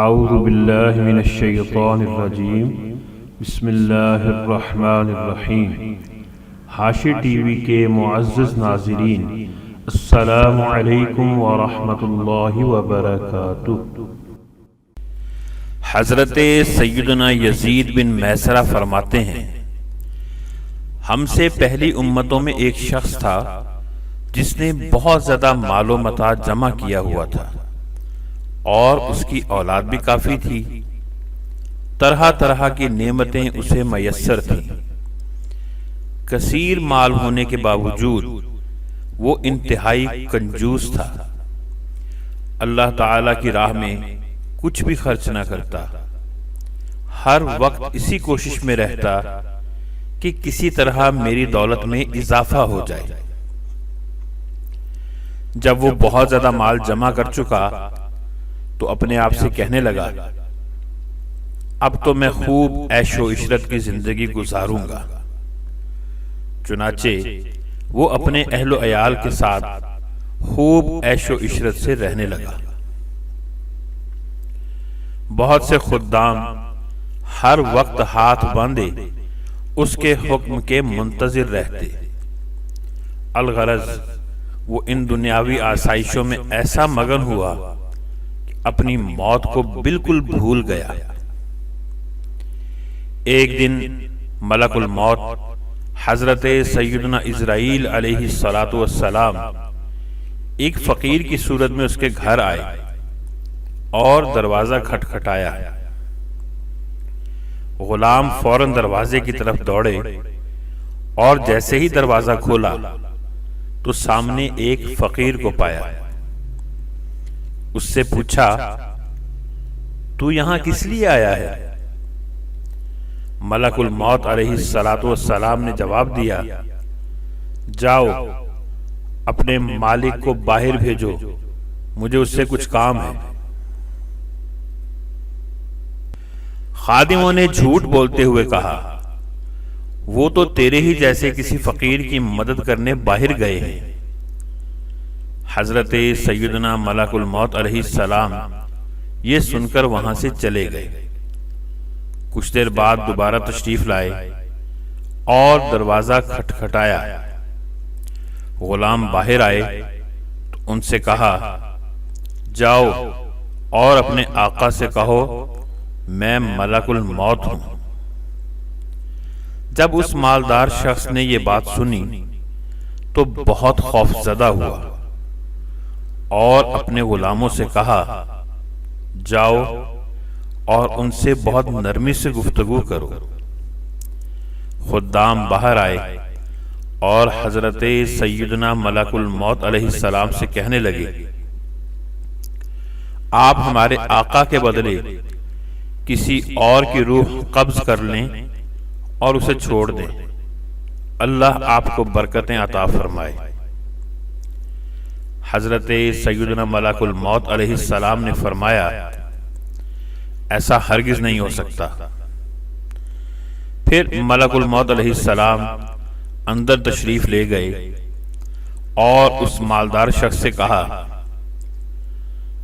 اعوذ باللہ من الشیطان الرجیم بسم اللہ الرحمن الرحیم۔ حاشی ٹی وی کے معزز ناظرین، السلام علیکم ورحمۃ اللہ وبرکاتہ۔ حضرت سیدنا یزید بن میسرہ فرماتے ہیں، ہم سے پہلی امتوں میں ایک شخص تھا جس نے بہت زیادہ مال و متاع جمع کیا ہوا تھا اور اس کی اولاد بھی کافی تھی۔ طرح طرح کی نعمتیں اسے میسر تھیں۔ کثیر مال ہونے کے باوجود وہ انتہائی کنجوس تھا۔ اللہ تعالی کی راہ میں کچھ بھی خرچ نہ کرتا، ہر وقت اسی کوشش میں رہتا کہ کسی طرح میری دولت میں اضافہ ہو جائے۔ جب وہ بہت زیادہ مال جمع کر چکا تو اپنے آپ سے کہنے لگا، اب تو میں خوب عیش و عشرت کی زندگی گزاروں گا۔ چنانچہ وہ اپنے اہل و عیال کے ساتھ خوب عیش و عشرت سے رہنے لگا۔ بہت سے خدام ہر وقت ہاتھ باندھے اس کے حکم کے منتظر رہتے۔ الغرض وہ ان دنیاوی آسائشوں میں ایسا مگن ہوا کہ اپنی موت کو بالکل بھول گیا۔ ایک دن ملک الموت حضرت سیدنا اسرائیل علیہ السلام ایک فقیر کی صورت میں اس کے گھر آئے اور دروازہ کھٹکھٹایا۔ غلام فوراً دروازے کی طرف دوڑے اور جیسے ہی دروازہ کھولا تو سامنے ایک فقیر کو پایا۔ اس سے پوچھا، تو یہاں کس لیے آیا ہے؟ ملک الموت علیہ السلام نے جواب دیا، جاؤ اپنے مالک کو باہر بھیجو، مجھے اس سے کچھ کام ہے۔ خادموں نے جھوٹ بولتے ہوئے کہا، وہ تو تیرے ہی جیسے کسی فقیر کی مدد کرنے باہر گئے ہیں۔ حضرت سیدنا ملک الموت علیہ السلام یہ سن کر وہاں سے چلے گئے۔ کچھ دیر بعد دوبارہ تشریف لائے اور دروازہ کھٹکھٹایا۔ غلام باہر آئے تو ان سے کہا، جاؤ اور اپنے آقا سے کہو میں ملک الموت ہوں۔ جب اس مالدار شخص نے یہ بات سنی تو بہت خوف زدہ ہوا اور اپنے غلاموں سے کہا، جاؤ اور ان سے بہت نرمی سے گفتگو کرو۔ خدام باہر آئے اور حضرت سیدنا ملک الموت علیہ السلام سے کہنے لگے، آپ ہمارے آقا کے بدلے کسی اور کی روح قبض کر لیں اور اسے چھوڑ دیں، اللہ آپ کو برکتیں عطا فرمائے۔ حضرت سیدنا ملک الموت علیہ السلام نے فرمایا، ایسا ہرگز نہیں ہو سکتا۔ پھر ملک الموت علیہ السلام اندر تشریف لے گئے اور اس مالدار شخص سے کہا،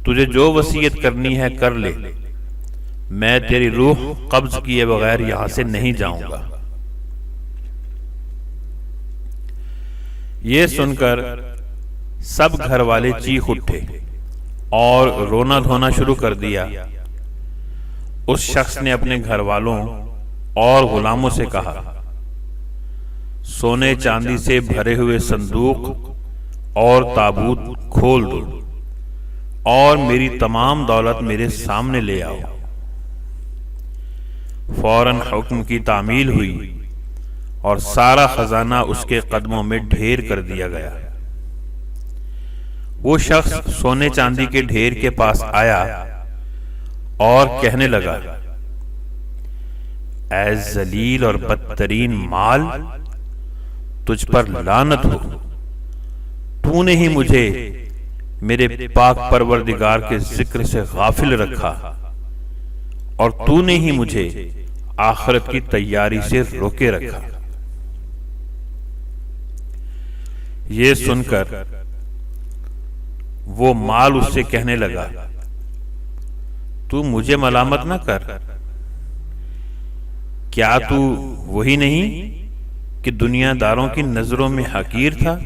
تجھے جو وصیت کرنی ہے کر لے، میں تیری روح قبض کیے بغیر یہاں سے نہیں جاؤں گا۔ یہ سن کر سب گھر والے چیخ اٹھے اور رونا دھونا شروع کر دیا۔ اس شخص نے اپنے گھر والوں اور غلاموں سے کہا، سونے چاندی سے بھرے ہوئے صندوق اور تابوت کھول دو اور میری تمام دولت میرے سامنے لے آؤ۔ فوراً حکم کی تعمیل ہوئی اور سارا خزانہ اس کے قدموں میں ڈھیر کر دیا گیا۔ وہ شخص سونے چاندی کے ڈھیر کے پاس آیا اور کہنے لگا، اے ذلیل اور بدترین مال، تجھ پر لعنت ہو، تو نے ہی مجھے میرے پاک پروردگار کے ذکر سے غافل رکھا اور تو نے ہی مجھے آخرت کی تیاری سے روکے رکھا۔ یہ سن کر وہ مال اس سے کہنے لگا، تو مجھے ملامت نہ کر۔ کیا تو وہی نہیں کہ دنیا داروں کی نظروں میں حقیر تھا؟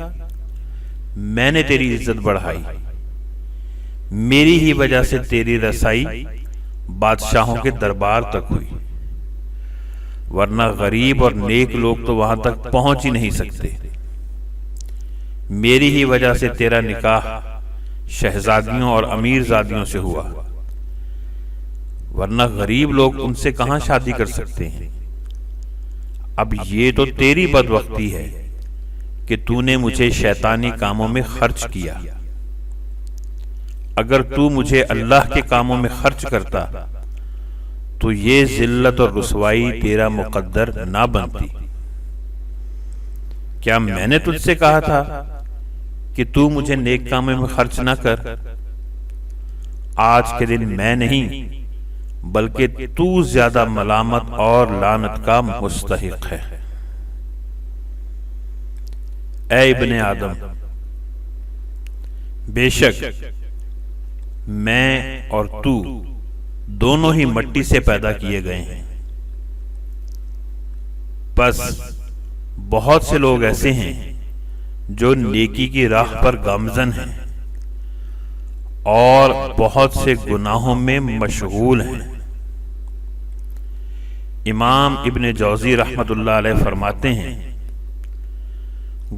میں نے تیری عزت بڑھائی، میری ہی وجہ سے تیری رسائی بادشاہوں کے دربار تک ہوئی، ورنہ غریب اور نیک لوگ تو وہاں تک پہنچ ہی نہیں سکتے۔ میری ہی وجہ سے تیرا نکاح شہزادیوں اور امیر زادیوں سے ہوا، ورنہ غریب لوگ ان سے کہاں شادی کر سکتے ہیں۔ اب یہ تو تیری بدبختی ہے کہ تو نے مجھے شیطانی کاموں میں خرچ کیا۔ اگر تو مجھے اللہ کے کاموں میں خرچ کرتا تو یہ ذلت اور رسوائی تیرا مقدر نہ بنتی۔ کیا میں نے تجھ سے کہا تھا کہ تو مجھے نیک کاموں میں خرچ نہ کر؟ آج کے دن میں نہیں بلکہ تو زیادہ ملامت اور لعنت کا مستحق ہے۔ اے ابن آدم، بے شک میں اور تو دونوں ہی مٹی سے پیدا کیے گئے ہیں، پس بہت سے لوگ ایسے ہیں جو نیکی کی راہ پر گامزن ہیں اور بہت سے گناہوں میں مشغول ہیں۔ امام ابن جوزی رحمت اللہ علیہ فرماتے ہیں،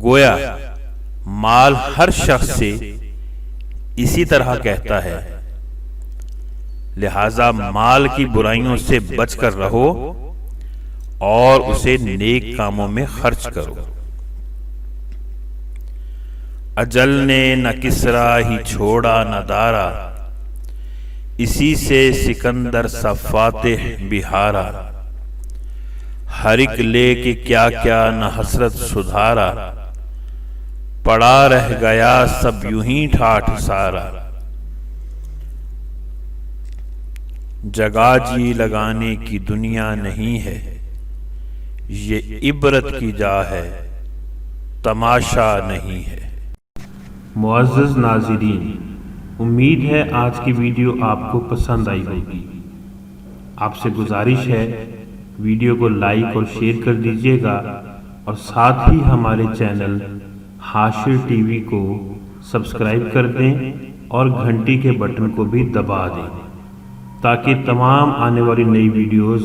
گویا مال ہر شخص سے اسی طرح کہتا ہے، لہذا مال کی برائیوں سے بچ کر رہو اور اسے نیک کاموں میں خرچ کرو۔ اجل نے نہ کسرا ہی چھوڑا نہ دارا، اسی سے سکندر سا فاتح بہارا، ہر ایک لے کے کیا کیا نہ حسرت سدھارا، پڑا رہ گیا سب یوں ہی ٹھاٹھ سارا، جگہ جی لگانے کی دنیا نہیں ہے، یہ عبرت کی جا ہے تماشا نہیں ہے۔ معزز ناظرین، امید ہے آج کی ویڈیو آپ کو پسند آئی ہوگی۔ آپ سے گزارش ہے ویڈیو کو لائک اور شیئر کر دیجیے گا، اور ساتھ ہی ہمارے چینل حاشر ٹی وی کو سبسکرائب کر دیں اور گھنٹی کے بٹن کو بھی دبا دیں تاکہ تمام آنے والی نئی ویڈیوز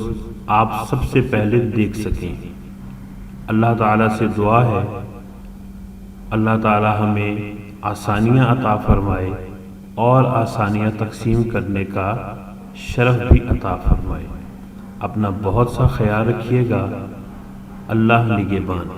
آپ سب سے پہلے دیکھ سکیں۔ اللہ تعالیٰ سے دعا ہے اللہ تعالیٰ ہمیں آسانیاں عطا فرمائے اور آسانیاں تقسیم کرنے کا شرف بھی عطا فرمائے۔ اپنا بہت سا خیال رکھیے گا۔ اللہ نگہبان۔